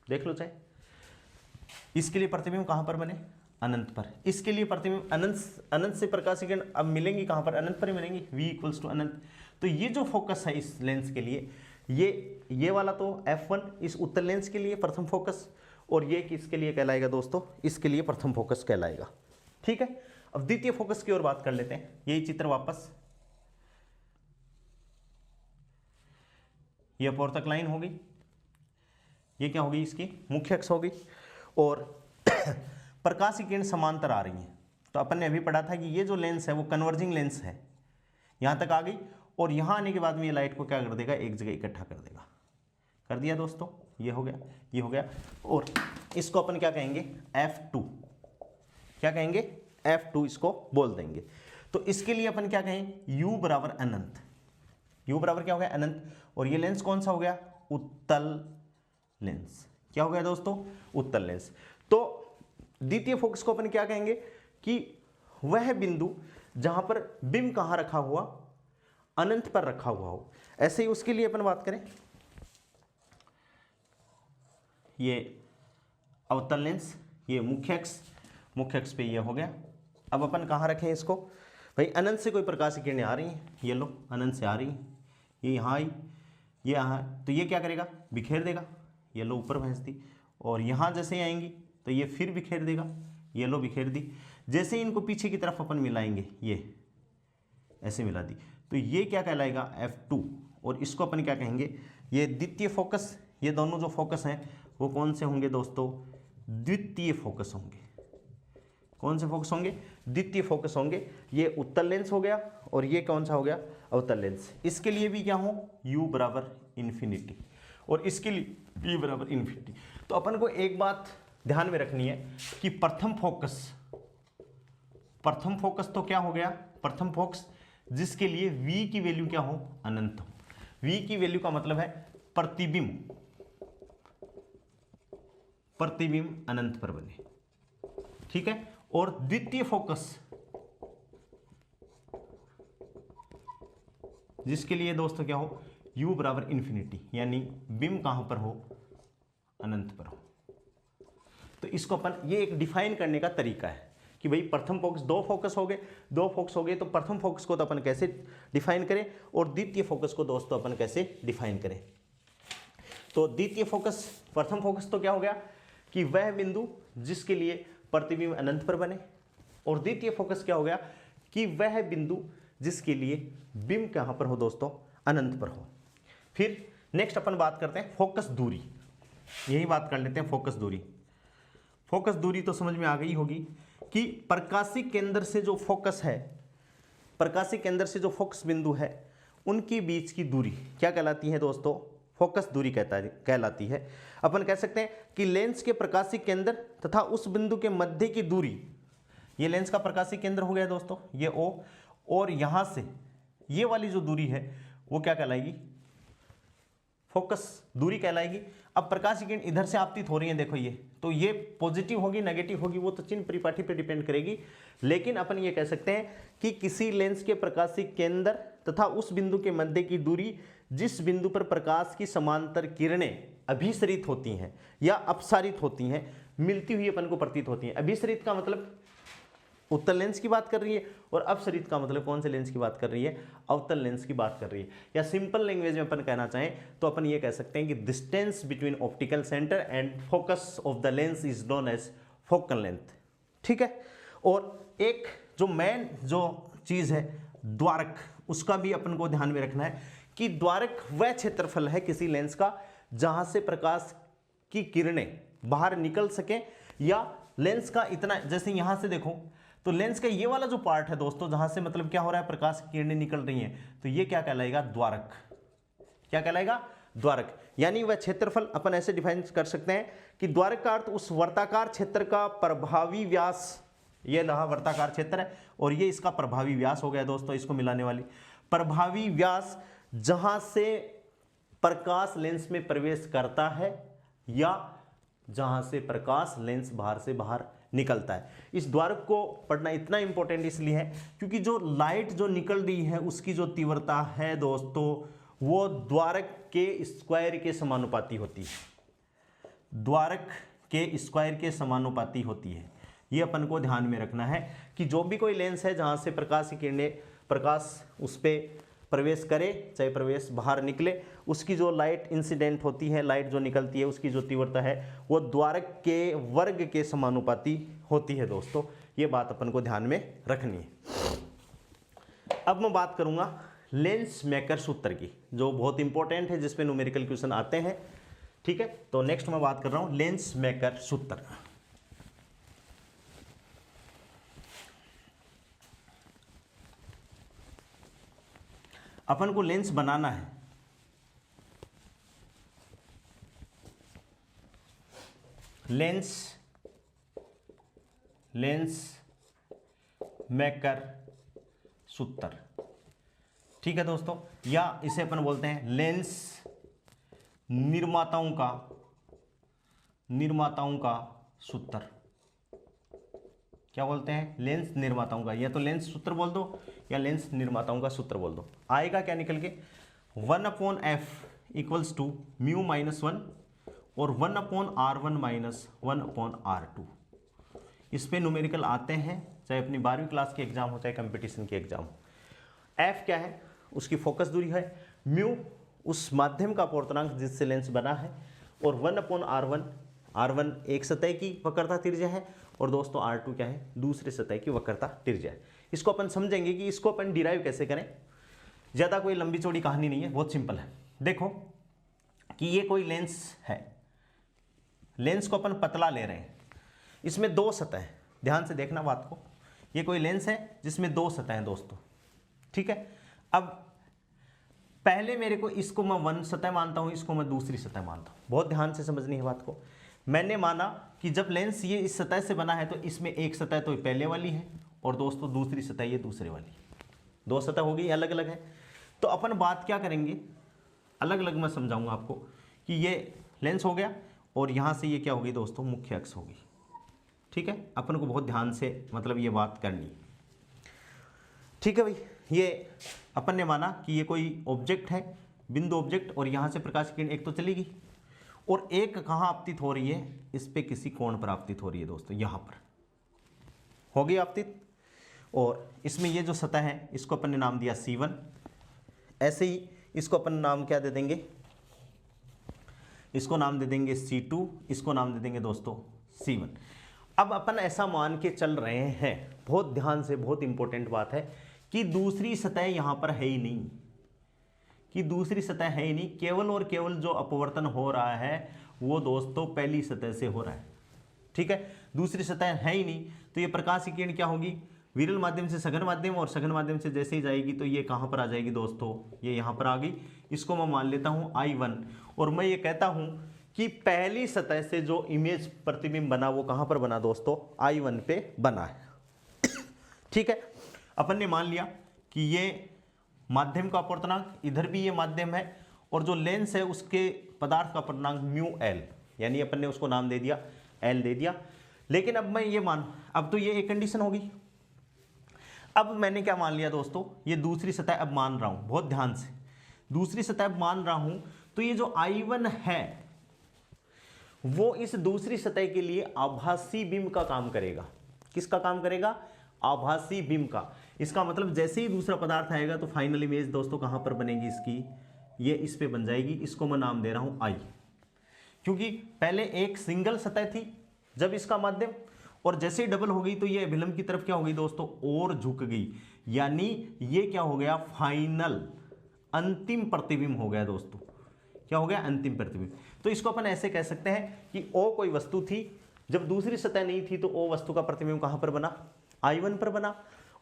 देख लो चाहे, इसके लिए प्रतिबिंब कहां पर बने, अनंत पर। इसके लिए प्रतिबिंब अनंत से प्रकाश की किरण अब मिलेंगी कहां पर, अनंत पर ही मिलेंगी, v इक्वल्स टू अनंत। तो ये जो फोकस है इस लेंस के लिए, ये वाला तो F1 इस उत्तल लेंस के लिए प्रथम फोकस, और ये किसके लिए कहलाएगा दोस्तों, इसके लिए प्रथम फोकस कहलाएगा। ठीक है, अब द्वितीय फोकस की ओर बात कर लेते हैं। यही चित्र वापस, ये अपवर्तक लाइन होगी, ये क्या होगी, इसकी मुख्य अक्ष होगी, और प्रकाश की किरण समांतर आ रही है। तो अपन ने अभी पढ़ा था कि ये जो लेंस है वो कन्वर्जिंग लेंस है, यहां तक आ गई, और यहां आने के बाद में ये लाइट को क्या कर देगा, एक जगह इकट्ठा कर देगा। कर दिया दोस्तों, ये हो गया, ये हो गया, और इसको अपन क्या कहेंगे, F2। क्या कहेंगे, F2 इसको बोल देंगे। तो इसके लिए अपन क्या कहें, U बराबर अनंत। U बराबर क्या हो गया, अनंत, और ये लेंस कौन सा हो गया, उत्तल लेंस। क्या हो गया दोस्तों, उत्तल लेंस। तो द्वितीय फोकस को अपन क्या कहेंगे कि वह बिंदु जहां पर बिंब कहां रखा हुआ, अनंत पर रखा हुआ हो। ऐसे ही उसके लिए अपन बात करें, ये अवतल लेंस, ये मुख्य अक्ष पे ये हो गया। अब अपन कहाँ रखें इसको, भाई अनंत से कोई प्रकाश की किरणें आ रही हैं, ये लो अनंत से आ रही हैं, ये यहाँ आई, ये यहाँ, तो ये क्या करेगा, बिखेर देगा, ये लो ऊपर भेज दी, और यहाँ जैसे ही आएंगी तो ये फिर बिखेर देगा, ये लो बिखेर दी। जैसे ही इनको पीछे की तरफ अपन मिलाएंगे, ये ऐसे मिला दी, तो ये क्या कहलाएगा, F2, और इसको अपन क्या कहेंगे, ये द्वितीय फोकस। ये दोनों जो फोकस हैं वो कौन से होंगे दोस्तों, द्वितीय फोकस होंगे। कौन से फोकस होंगे, द्वितीय फोकस होंगे। ये उत्तल लेंस हो गया, और ये कौन सा हो गया, अवतल लेंस। इसके लिए भी क्या हो, U बराबर इन्फिनिटी, और इसके लिए V बराबर इन्फिनिटी। तो अपन को एक बात ध्यान में रखनी है कि प्रथम फोकस तो क्या हो गया, प्रथम फोकस जिसके लिए V की वैल्यू क्या हो, अनंत हो। V की वैल्यू का मतलब है प्रतिबिंब अनंत पर बने। ठीक है, और द्वितीय फोकस जिसके लिए दोस्तों क्या हो, U बराबर इन्फिनिटी, यानी बिंब कहां पर हो, अनंत पर हो। तो इसको अपन, ये एक डिफाइन करने का तरीका है कि भाई प्रथम फोकस, दो फोकस हो गए, तो प्रथम फोकस को तो अपन कैसे डिफाइन करें, और द्वितीय फोकस को दोस्तों अपन कैसे डिफाइन करें। तो द्वितीय फोकस, प्रथम फोकस तो क्या हो गया कि वह बिंदु जिसके लिए प्रतिबिंब अनंत पर बने, और द्वितीय फोकस क्या हो गया कि वह बिंदु जिसके लिए बिंब कहां पर हो दोस्तों, अनंत पर हो। फिर नेक्स्ट अपन बात करते हैं फोकस दूरी, यही बात कर लेते हैं फोकस दूरी। फोकस दूरी तो समझ में आ गई होगी कि प्रकाशिक केंद्र से जो फोकस है, प्रकाशिक केंद्र से जो फोकस बिंदु है, उनके बीच की दूरी क्या कहलाती है दोस्तों, फोकस दूरी कहलाती है। अपन कह सकते हैं कि लेंस के प्रकाशीय केंद्र तथा उस बिंदु के मध्य की दूरी, ये लेंस का प्रकाशीय केंद्र हो गया दोस्तों, ये O, और यहां से ये वाली जो दूरी है वो क्या कहलाएगी, फोकस दूरी कहलाएगी। अब प्रकाश की किरण इधर से आपतित हो रही है, देखो ये, तो ये पॉजिटिव होगी नेगेटिव होगी वो तो चिन्ह परिपाटी पे डिपेंड करेगी, लेकिन अपन ये कह सकते हैं कि किसी लेंस के प्रकाशीय केंद्र तथा उस बिंदु के मध्य की दूरी जिस बिंदु पर प्रकाश की समांतर किरणें अभिसरित होती हैं या अपसारित होती हैं, मिलती हुई अपन को प्रतीत होती हैं। अभिसरित का मतलब उत्तल लेंस की बात कर रही है, और अपसरित का मतलब कौन से लेंस की बात कर रही है, अवतल लेंस की बात कर रही है। या सिंपल लैंग्वेज में अपन कहना चाहें तो अपन ये कह सकते हैं कि distance between optical centre and focus of the lens is known as focal length. ठीक है, और एक जो मेन जो चीज है द्वारक, उसका भी अपन को ध्यान में रखना है कि द्वारक वह क्षेत्रफल है किसी लेंस का जहां से प्रकाश की किरणें बाहर निकल सके, या लेंस का इतना, जैसे यहां से देखो तो लेंस का ये वाला जो पार्ट है दोस्तों जहां से मतलब क्या हो रहा है, प्रकाश की किरणें निकल रही हैं, तो ये क्या कहलाएगा, द्वारक। क्या कहलाएगा, द्वारक। यानी वह क्षेत्रफल अपन ऐसे डिफाइन कर सकते हैं कि द्वारक का अर्थ उस वर्ताकार क्षेत्र का प्रभावी व्यास, ये रहा वर्ताकार क्षेत्र है और ये इसका प्रभावी व्यास हो गया दोस्तों, इसको मिलाने वाली प्रभावी व्यास, जहां से प्रकाश लेंस में प्रवेश करता है या जहां से प्रकाश लेंस बाहर से बाहर निकलता है। इस द्वारक को पढ़ना इतना इंपॉर्टेंट इसलिए है क्योंकि जो लाइट जो निकल रही है उसकी जो तीव्रता है दोस्तों वो द्वारक के स्क्वायर के समानुपाती होती है, द्वारक के स्क्वायर के समानुपाती होती है। ये अपन को ध्यान में रखना है कि जो भी कोई लेंस है जहां से प्रकाश की किरणें, प्रकाश उस पर प्रवेश करे चाहे प्रवेश बाहर निकले, उसकी जो लाइट इंसिडेंट होती है, लाइट जो निकलती है, उसकी जो तीव्रता है वो द्वारक के वर्ग के समानुपाती होती है दोस्तों। ये बात अपन को ध्यान में रखनी है। अब मैं बात करूंगा लेंस मेकर सूत्र की, जो बहुत इंपॉर्टेंट है, जिसपे न्यूमेरिकल क्वेश्चन आते हैं। ठीक है, तो नेक्स्ट मैं बात कर रहा हूं लेंस मेकर सूत्र। अपन को लेंस बनाना है, लेंस मेकर सूत्र। ठीक है दोस्तों, या इसे अपन बोलते हैं लेंस निर्माताओं का सूत्र। क्या बोलते हैं, लेंस निर्माताओं का, या तो लेंस सूत्र बोल दो या लेंस निर्माताओं का सूत्र बोल दो। आएगा क्या निकल के, 1/f इक्वल्स टू म्यू -1 और 1/r1 - 1/r2। इस पे न्यूमेरिकल आते हैं, चाहे अपनी 12वीं क्लास के एग्जाम हो चाहे कंपटीशन के एग्जाम हो। f क्या है, उसकी फोकस दूरी है, म्यू उस माध्यम का अपवर्तनांक जिससे लेंस बना है, और 1/r1, r1 एक सतह की वक्रता त्रिज्या है और दोस्तों r2 क्या है, दूसरे सतह की वक्रता त्रिज्या है। इसको अपन समझेंगे कि इसको अपन डिराइव कैसे करें, ज़्यादा कोई लंबी चौड़ी कहानी नहीं है, बहुत सिंपल है। देखो कि ये कोई लेंस है, लेंस को अपन पतला ले रहे हैं, इसमें दो सतह है, ध्यान से देखना बात को। ये कोई लेंस है जिसमें दो सतह हैं दोस्तों। ठीक है, अब पहले मेरे को इसको मैं वन सतह मानता हूं, इसको मैं दूसरी सतह मानता हूं, बहुत ध्यान से समझनी है बात को। मैंने माना कि जब लेंस ये इस सतह से बना है तो इसमें एक सतह तो पहले वाली है और दोस्तों दूसरी सतह ये दूसरे वाली, दो सतह हो गई, अलग अलग है। तो अपन बात क्या करेंगे, अलग अलग मैं समझाऊंगा आपको कि ये लेंस हो गया और यहां से ये क्या होगी दोस्तों, मुख्य अक्ष होगी। ठीक है, अपन को बहुत ध्यान से मतलब ये बात करनी। ठीक है भाई, ये अपन ने माना कि ये कोई ऑब्जेक्ट है, बिंदु ऑब्जेक्ट, और यहां से प्रकाश की किरण एक तो चलेगी और एक कहाँ आपतित हो रही है, इस पे किसी कोण पर आपतित हो रही है दोस्तों, यहां पर होगी आपतित। और इसमें ये जो सतह है इसको अपन ने नाम दिया C1। ऐसे ही इसको अपन नाम क्या दे देंगे, इसको नाम दे देंगे C2, इसको नाम दे देंगे दोस्तों C1। अब अपन ऐसा मान के चल रहे हैं, बहुत ध्यान से, बहुत इंपॉर्टेंट बात है कि दूसरी सतह यहां पर है ही नहीं, कि दूसरी सतह है ही नहीं, केवल और केवल जो अपवर्तन हो रहा है वो दोस्तों पहली सतह से हो रहा है। ठीक है, दूसरी सतह है ही नहीं, तो ये प्रकाश की किरण क्या होगी, विरल माध्यम से सघन माध्यम, और सघन माध्यम से जैसे ही जाएगी तो ये कहां पर आ जाएगी दोस्तों, ये यहां पर आ गई। इसको मैं मान लेता हूं I1 और मैं ये कहता हूं कि पहली सतह से जो इमेज प्रतिबिंब बना वो कहां पर बना दोस्तों, I1 पे बना है। ठीक है, अपन ने मान लिया कि ये माध्यम का अपवर्तनांक, इधर भी ये माध्यम है, और जो लेंस है उसके पदार्थ का अपवर्तनांक म्यू एल, यानी अपन ने उसको नाम दे दिया एल दे दिया। लेकिन अब मैं ये अब तो ये एक कंडीशन होगी। अब मैंने क्या मान लिया दोस्तों, ये दूसरी सतह अब मान रहा हूं, बहुत ध्यान से दूसरी सतह अब मान रहा हूं, तो ये जो I1 है वो इस दूसरी सतह के लिए आभासी बिंब का काम करेगा। किसका काम करेगा, आभासी बिंब का। इसका मतलब जैसे ही दूसरा पदार्थ आएगा तो फाइनल इमेज दोस्तों कहां पर बनेगी इसकी, ये इस पे बन जाएगी। इसको मैं नाम दे रहा हूं I, क्योंकि पहले एक सिंगल सतह थी जब इसका माध्यम, और जैसे ही डबल हो गई तो ये अभिलंब की तरफ क्या हो गई दोस्तों, और झुक गई, यानी ये क्या हो गया, फाइनल अंतिम प्रतिबिंब हो गया दोस्तों। क्या हो गया, अंतिम प्रतिबिंब। तो इसको अपन ऐसे कह सकते हैं कि O कोई वस्तु थी, जब दूसरी सतह नहीं थी तो O वस्तु का प्रतिबिंब कहां पर बना, I1 पर बना,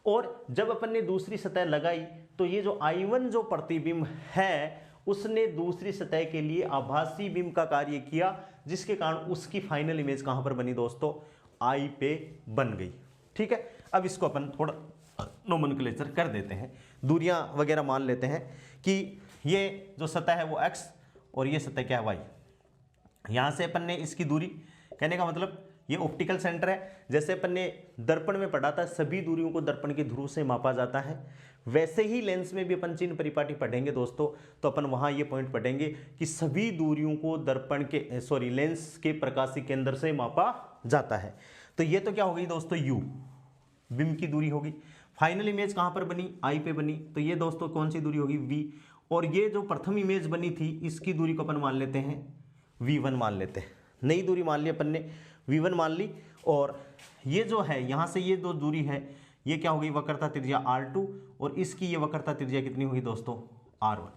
और जब अपन ने दूसरी सतह लगाई तो ये जो I1 जो प्रतिबिंब है उसने दूसरी सतह के लिए आभासी बिंब का कार्य किया, जिसके कारण उसकी फाइनल इमेज कहां पर बनी दोस्तों, I पे बन गई। ठीक है, अब इसको अपन थोड़ा नोमेनक्लेचर कर देते हैं, दूरियां वगैरह मान लेते हैं कि ये जो सतह है वो x और ये सतह क्या है y। यहां से अपन ने इसकी दूरी, कहने का मतलब ये ऑप्टिकल सेंटर है, जैसे अपन ने दर्पण में पढ़ा था सभी दूरियों को दर्पण के ध्रुव से मापा जाता है, वैसे ही लेंस में भी अपन चिन्ह परिपाटी पढ़ेंगे दोस्तों, तो अपन वहां ये पॉइंट पढ़ेंगे कि सभी दूरियों को दर्पण के लेंस के प्रकाशीय केंद्र से मापा जाता है। तो ये तो क्या हो गई दोस्तों, u बिंब की दूरी होगी। फाइनल इमेज कहां पर बनी, I पे बनी, तो ये दोस्तों कौन सी दूरी होगी, v, और ये जो प्रथम इमेज बनी थी इसकी दूरी को अपन मान लेते हैं v1 मान लेते हैं। नई दूरी मान ली अपन ने, v1 मान ली, और ये जो है यहां से ये दो दूरी है, ये क्या होगी, वक्रता त्रिज्या r2, और इसकी ये वक्रता त्रिज्या कितनी होगी दोस्तों, r1।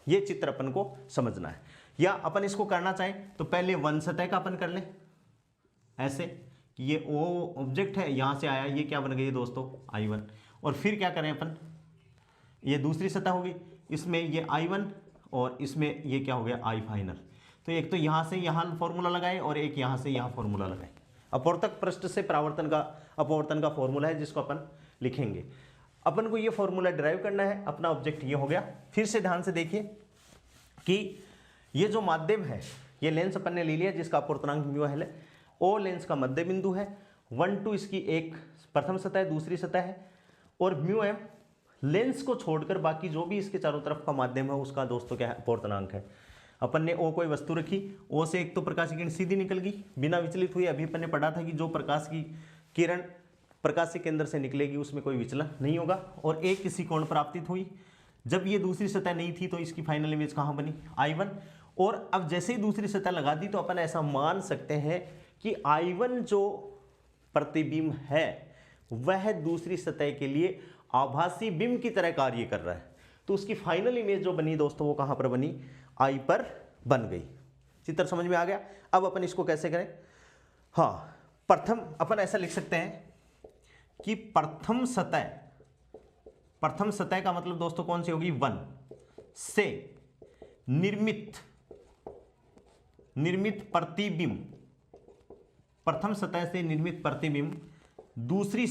ये चित्र अपन को समझना है, या अपन इसको करना चाहें तो पहले वन सतह का अपन कर लें ऐसे कि ये O ऑब्जेक्ट है, यहां से आया, ये क्या बन गई दोस्तों, I1, और फिर क्या करें अपन, ये दूसरी सतह होगी, इसमें ये I1 और इसमें ये क्या हो गया, I फाइनल। तो एक तो यहां से यहां फॉर्मूला लगाए और एक यहां से यहां फॉर्मूला लगाए। अपवर्तक पृष्ठ से परावर्तन का अपवर्तन का फॉर्मूला है जिसको अपन लिखेंगे। अपन को ये फॉर्मूला डिराइव करना है, अपना ऑब्जेक्ट ये हो गया। फिर से ध्यान से देखिए कि ये जो माध्यम है, ये लेंस अपन ने ले लिया जिसका अपवर्तनांक म्यू है, O लेंस का मध्य बिंदु है, 1 2 इसकी एक प्रथम सतह है, दूसरी सतह है, और म्यू एम लेंस को छोड़कर बाकी जो भी इसके चारों तरफ का माध्यम है उसका दोस्तों क्या है, अपवर्तनांक है। अपन ने O कोई वस्तु रखी, O से एक तो प्रकाश की किरण सीधी निकल गई बिना विचलित हुई। अभी अपन ने पढ़ा था कि जो प्रकाश की किरण प्रकाश के केंद्र से निकलेगी उसमें कोई विचलन नहीं होगा, और एक किसी कोण पर आपतित हुई। जब ये दूसरी सतह नहीं थी तो इसकी फाइनल इमेज कहाँ बनी, I1, और अब जैसे ही दूसरी सतह लगा दी तो अपन ऐसा मान सकते हैं कि I1 जो प्रतिबिंब है वह दूसरी सतह के लिए आभासी बिंब की तरह कार्य कर रहा है। तो उसकी फाइनल इमेज जो बनी दोस्तों वो कहां पर बनी, I पर बन गई। चित्र समझ में आ गया। अब अपन इसको कैसे करें, हाँ, प्रथम अपन ऐसा लिख सकते हैं कि प्रथम सतह का मतलब दोस्तों कौन सी होगी, 1 से निर्मित प्रतिबिंब, प्रथम सतह से निर्मित प्रतिबिंब दूसरी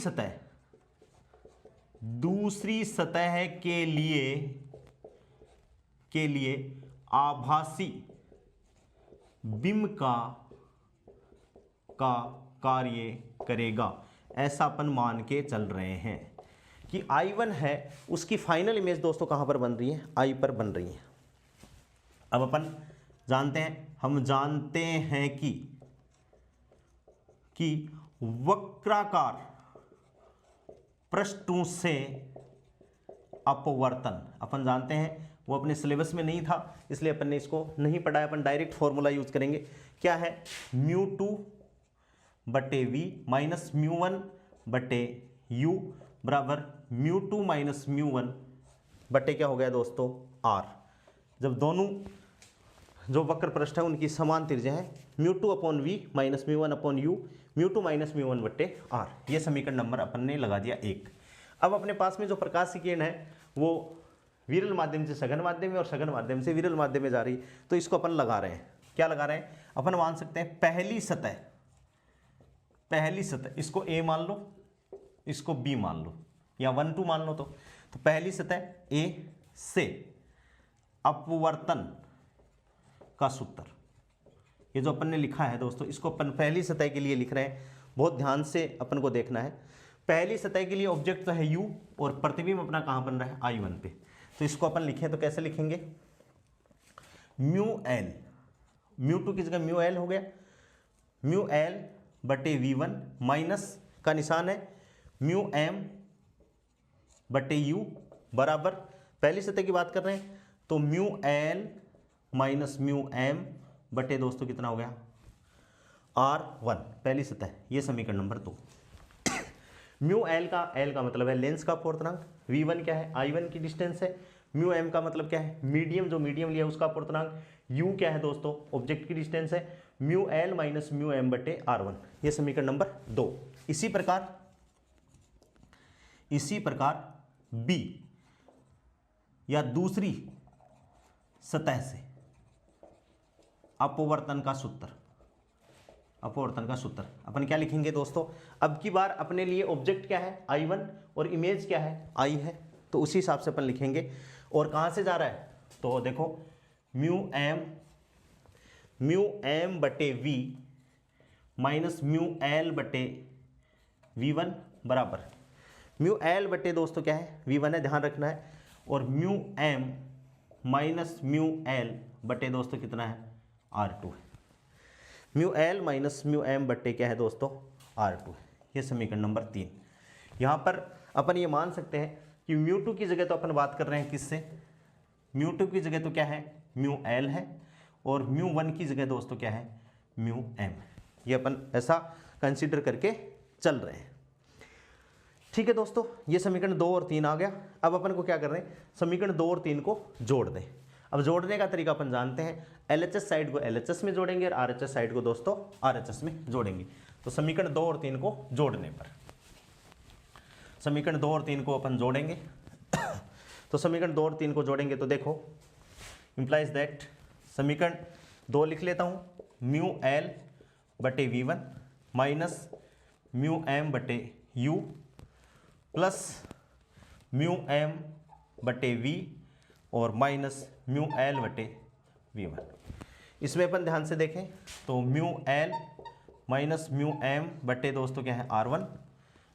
सतह के लिए आभासी बिंब का कार्य करेगा, ऐसा अपन मान के चल रहे हैं कि I1 है उसकी फाइनल इमेज दोस्तों कहां पर बन रही है, I पर बन रही है। अब अपन हम जानते हैं कि वक्राकार पृष्ठों से अपवर्तन अपन जानते हैं, वो अपने सिलेबस में नहीं था इसलिए अपन ने इसको नहीं पढ़ा है। अपन डायरेक्ट फॉर्मूला यूज करेंगे, क्या है, μ2 बटे v माइनस μ1 बटे u बराबर μ2 माइनस μ1 बटे क्या हो गया दोस्तों, r। जब दोनों जो वक्र पृष्ठ है उनकी समान त्रिज्या है, μ2 upon v minus μ1 upon u, μ2 minus μ1 बट्टे r। ये समीकरण नंबर अपन ने लगा दिया 1। अब अपने पास में जो प्रकाश की किरण है वो विरल माध्यम से सघन माध्यम में और सघन माध्यम से विरल माध्यम में जा रही, तो इसको अपन लगा रहे हैं। क्या लगा रहे हैं, अपन मान सकते हैं पहली सतह, इसको A मान लो, इसको B मान लो, या 1 2 मान लो। तो पहली सतह A से अपवर्तन का सूत्र, ये जो अपन ने लिखा है दोस्तों, इसको अपन पहली सतह के लिए लिख रहे हैं, बहुत ध्यान से अपन को देखना है। पहली सतह के लिए ऑब्जेक्ट तो है U और प्रतिबिंब अपना कहाँ बन रहा है, I1 पे। तो इसको अपन लिखें तो कैसे लिखेंगे, म्यू एल, म्यू टू की जगह म्यू एल हो गया, म्यू एल बटे V1 माइनस का निशान है म्यू एम बटे यू बराबर, पहली सतह की बात कर रहे हैं तो mu L minus mu M बटे दोस्तों कितना हो गया R1, पहली सतह। ये समीकरण नंबर 2। म्यू एल का मतलब है लेंस का अपूर्णांक, V1 क्या है, I1 की डिस्टेंस है, म्यू एम का मतलब क्या है, मीडियम, जो मीडियम लिया उसका अपूर्णांक, U क्या है दोस्तों, ऑब्जेक्ट की डिस्टेंस है, mu L minus mu M बटे R1। ये समीकरण नंबर 2। इसी प्रकार B या दूसरी सतह से अपवर्तन का सूत्र अपन क्या लिखेंगे दोस्तों, अब की बार अपने लिए ऑब्जेक्ट क्या है I1 और इमेज क्या है I है, तो उसी हिसाब से अपन लिखेंगे। और कहाँ से जा रहा है, तो देखो म्यू एम बटे V माइनस म्यू एल बटे V1 बराबर, म्यू एल बटे दोस्तों क्या है V1 है, ध्यान रखना है, और mu M minus mu L बटे दोस्तों कितना है R2 है, mu L minus mu M बटे क्या है दोस्तों R2 है। ये समीकरण नंबर 3। यहाँ पर अपन ये मान सकते हैं कि म्यू टू की जगह तो अपन बात कर रहे हैं किससे, म्यू टू की जगह तो क्या है म्यू एल है, और म्यू 1 की जगह दोस्तों क्या है म्यू एम। ये अपन ऐसा कंसीडर करके चल रहे हैं। ठीक है दोस्तों, ये समीकरण 2 और 3 आ गया। अब अपन को क्या कर रहे हैं, समीकरण 2 और 3 को जोड़ दें। अब जोड़ने का तरीका अपन जानते हैं, LHS साइड को LHS में जोड़ेंगे और RHS साइड को दोस्तों RHS में जोड़ेंगे। तो समीकरण 2 और 3 को जोड़ने पर, समीकरण 2 और 3 को अपन जोड़ेंगे तो समीकरण 2 और 3 को जोड़ेंगे तो देखो इंप्लाइज दैट, समीकरण 2 लिख लेता हूँ, म्यू एल बटे V1 माइनस म्यू एम बटे U प्लस म्यू एम बटे V और माइनस म्यू एल बटे V1। इसमें अपन ध्यान से देखें तो mu L minus mu M बटे दोस्तों क्या है R1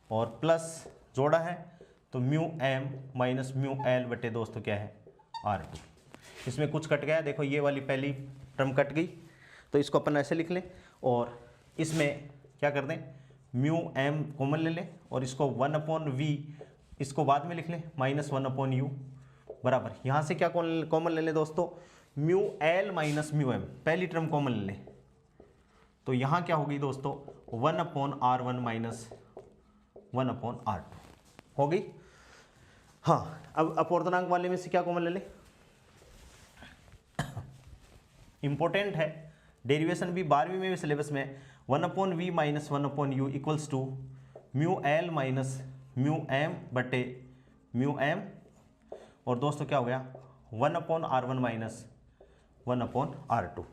और प्लस जोड़ा है तो mu M minus mu L बटे दोस्तों क्या है R2। इसमें कुछ कट गया, देखो ये वाली पहली टर्म कट गई, तो इसको अपन ऐसे लिख लें, और इसमें क्या कर दें म्यू एम कॉमन ले लें और इसको 1/V इसको बाद में लिख लें माइनस 1/U बराबर, यहाँ से क्या कॉमन ले लें दोस्तों mu L minus mu M, पहली टर्म कॉमन ले लें, तो यहाँ क्या होगी दोस्तों 1/R1 माइनस 1/R2 हो गई। हाँ, अब अपूर्णांक वाले में से क्या कॉमन ले लें, इंपॉर्टेंट है, डेरिवेशन भी 12वीं में भी सिलेबस में 1/V minus 1/U equals to mu L minus mu M बटे म्यू एम, और दोस्तों क्या हो गया 1/R1 माइनस 1/R2।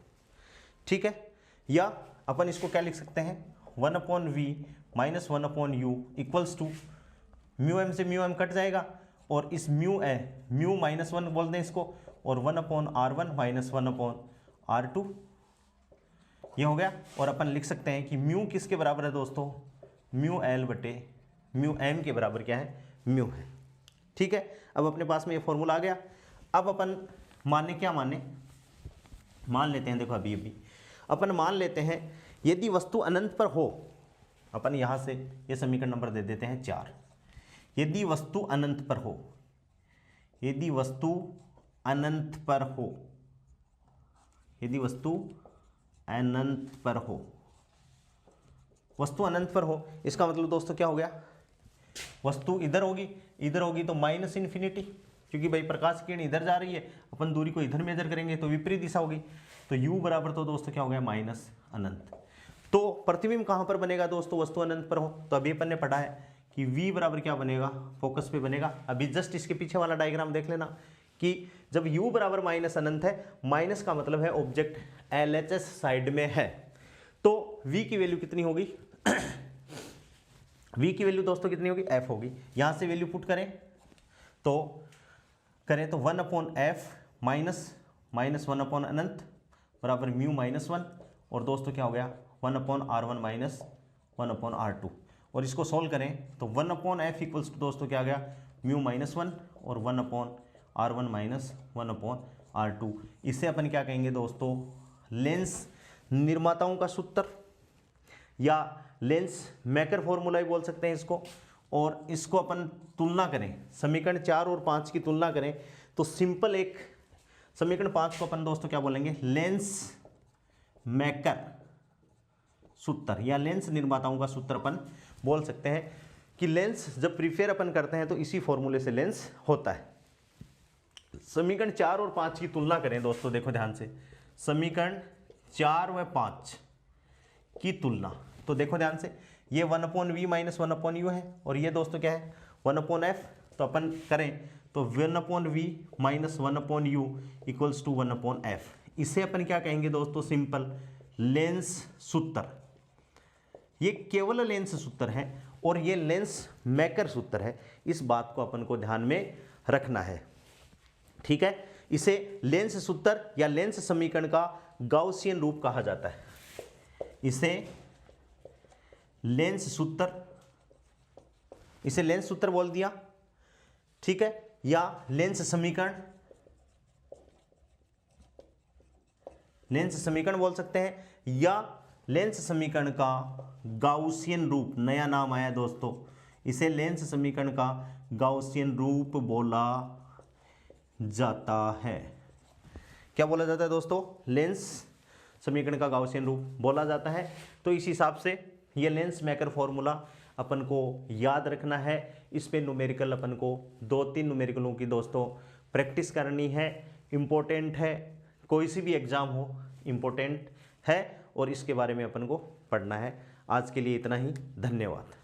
ठीक है, या अपन इसको क्या लिख सकते हैं 1/V minus 1/U equals to mu M से म्यू एम कट जाएगा और इस म्यू माइनस 1 बोल दें इसको, और 1/R1 माइनस 1/R2 ये हो गया। और अपन लिख सकते हैं कि म्यू किसके बराबर है दोस्तों, म्यू एल बटे म्यू एम के बराबर क्या है म्यू है। ठीक है, अब अपने पास में ये फॉर्मूला आ गया। अब अपन मान लेते हैं, देखो अभी अपन मान लेते हैं यदि वस्तु अनंत पर हो, अपन यहाँ से ये समीकरण नंबर दे देते हैं 4, यदि वस्तु अनंत पर हो, यदि वस्तु अनंत पर हो, यदि वस्तु अनंत पर हो, वस्तु अनंत पर हो, इसका मतलब दोस्तों क्या हो गया, वस्तु इधर होगी तो माइनस इन्फिनिटी, क्योंकि भाई प्रकाश किरण इधर जा रही है, अपन दूरी को इधर मेजर करेंगे तो विपरीत दिशा होगी, तो u बराबर तो दोस्तों क्या हो गया माइनस अनंत। तो प्रतिबिंब कहाँ पर बनेगा दोस्तों, वस्तु अनंत पर हो, तो अभी अपन ने पढ़ा है कि v बराबर क्या बनेगा, फोकस पे बनेगा। अभी जस्ट इसके पीछे वाला डायग्राम देख लेना कि जब u बराबर माइनस अनंत है, माइनस का मतलब है ऑब्जेक्ट LHS साइड में है, तो v की वैल्यू कितनी होगी v की वैल्यू दोस्तों कितनी होगी, f होगी। यहां से वैल्यू पुट करें तो 1/f माइनस 1 अनंत बराबर म्यू -1, और दोस्तों क्या हो गया 1/r1 माइनस 1/r2, और इसको सॉल्व करें तो 1/f इक्वल्स टू दोस्तों क्या आ गया म्यू -1 और 1/r1 माइनस 1/r2। इसे अपन क्या कहेंगे दोस्तों, लेंस निर्माताओं का सूत्र या लेंस मेकर फॉर्मूला ही बोल सकते हैं इसको। और इसको अपन तुलना करें, समीकरण 4 और 5 की तुलना करें तो सिंपल एक समीकरण 5 को अपन दोस्तों क्या बोलेंगे, लेंस मेकर सूत्र या लेंस निर्माताओं का सूत्र अपन बोल सकते हैं कि लेंस जब प्रिफेयर अपन करते हैं तो इसी फॉर्मूले से लेंस होता है। समीकरण 4 और 5 की तुलना करें दोस्तों, देखो ध्यान से, समीकरण 4 व 5 की तुलना, तो देखो ध्यान से, ये 1/v माइनस 1/u है, और ये दोस्तों क्या है 1/f, तो अपन करें तो 1/v minus 1/u equals to 1/f। इसे अपन क्या कहेंगे दोस्तों, सिंपल लेंस सूत्र। ये केवल लेंस सूत्र है और ये लेंस मेकर सूत्र है, इस बात को अपन को ध्यान में रखना है, ठीक है। इसे लेंस सूत्र या लेंस समीकरण का गाउसियन रूप कहा जाता है। इसे लेंस सूत्र बोल दिया, ठीक है, या लेंस समीकरण बोल सकते हैं, या लेंस समीकरण का गाउसियन रूप, नया नाम आया दोस्तों, इसे लेंस समीकरण का गाउसियन रूप बोला जाता है। क्या बोला जाता है दोस्तों, लेंस समीकरण का गाउसियन रूप बोला जाता है। तो इस हिसाब से ये लेंस मेकर फॉर्मूला अपन को याद रखना है। इस पे न्यूमेरिकल अपन को 2-3 न्यूमेरिकलों की दोस्तों प्रैक्टिस करनी है, इम्पोर्टेंट है, कोई सी भी एग्जाम हो इम्पोर्टेंट है, और इसके बारे में अपन को पढ़ना है। आज के लिए इतना ही, धन्यवाद।